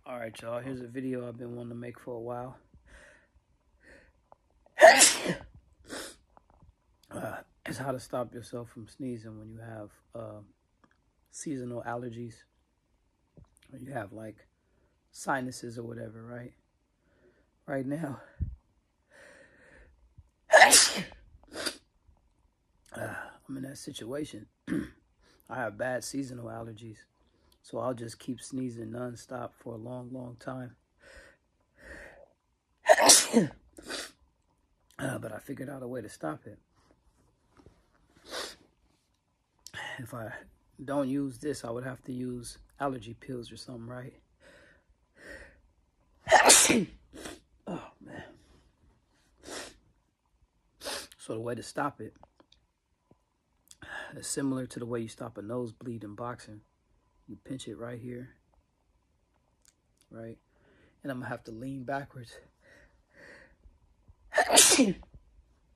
All right, y'all, here's a video I've been wanting to make for a while. It's how to stop yourself from sneezing when you have seasonal allergies, or you have like sinuses or whatever, right? Right now, I'm in that situation. I have bad seasonal allergies, so I'll just keep sneezing nonstop for a long, long time. But I figured out a way to stop it. If I don't use this, I would have to use allergy pills or something, right? Oh, man. So the way to stop it is similar to the way you stop a nosebleed in boxing. You pinch it right here, right? And I'm going to have to lean backwards.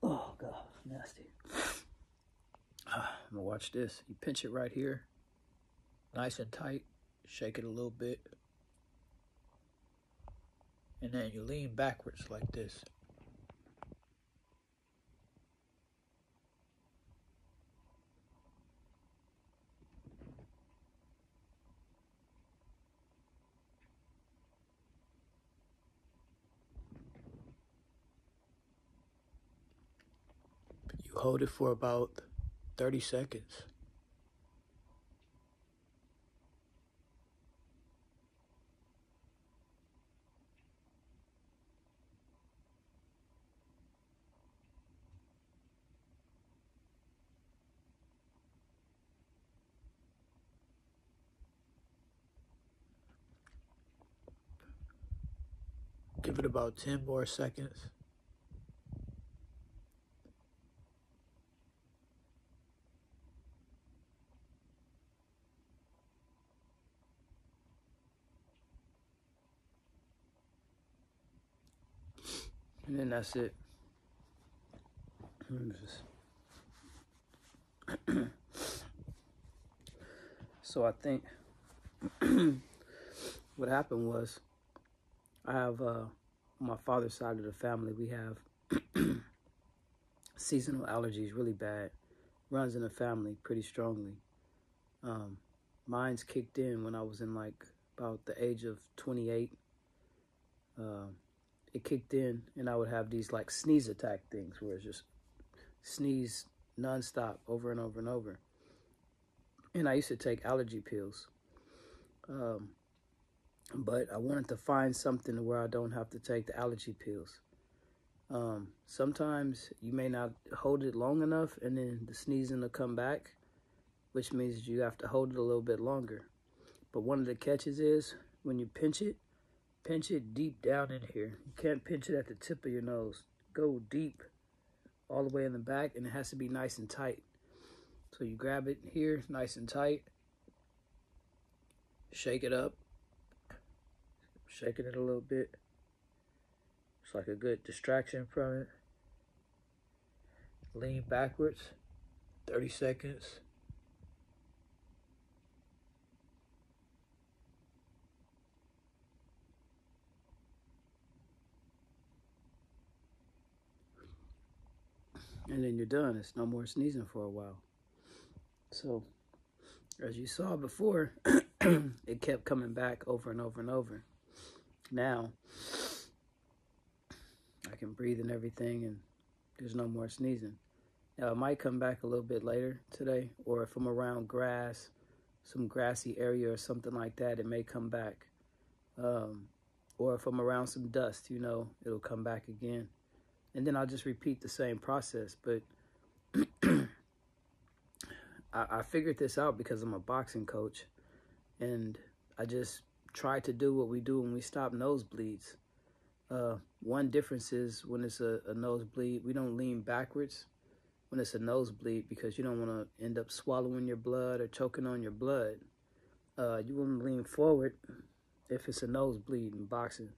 Oh, God, nasty. I'm going to watch this. You pinch it right here, nice and tight. Shake it a little bit. And then you lean backwards like this. You hold it for about 30 seconds. Give it about 10 more seconds. And then that's it. So I think what happened was I have, on my father's side of the family, we have seasonal allergies really bad. Runs in the family pretty strongly. Mine's kicked in when I was in like about the age of 28. It kicked in and I would have these like sneeze attack things where it's just sneeze nonstop over and over and over. And I used to take allergy pills. But I wanted to find something where I don't have to take the allergy pills. Sometimes you may not hold it long enough and then the sneezing will come back, which means you have to hold it a little bit longer. But one of the catches is when you pinch it deep down in here. You can't pinch it at the tip of your nose. Go deep all the way in the back, and it has to be nice and tight. So you grab it here, nice and tight. Shake it up. Shaking it a little bit. It's like a good distraction from it. Lean backwards. 30 seconds. And then you're done. It's no more sneezing for a while. So, as you saw before, it kept coming back over and over and over. Now, I can breathe and everything, and there's no more sneezing. Now, it might come back a little bit later today, or if I'm around grass, some grassy area or something like that, it may come back. Or if I'm around some dust, it'll come back again. And then I'll just repeat the same process. But I figured this out because I'm a boxing coach. And I just try to do what we do when we stop nosebleeds. One difference is when it's a nosebleed, we don't lean backwards when it's a nosebleed because you don't want to end up swallowing your blood or choking on your blood. You want to lean forward if it's a nosebleed in boxing.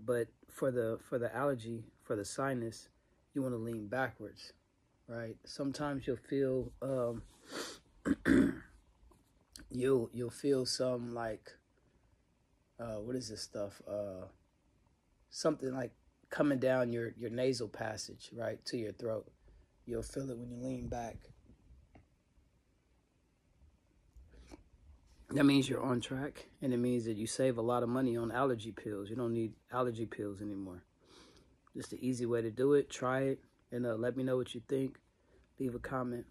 But for the allergy, for the sinus, you want to lean backwards, right? Sometimes you'll feel you'll feel some like what is this stuff? Something like coming down your nasal passage, right, to your throat. You'll feel it when you lean back. That means you're on track, and it means that you save a lot of money on allergy pills. You don't need allergy pills anymore. Just the easy way to do it. Try it, and let me know what you think. Leave a comment.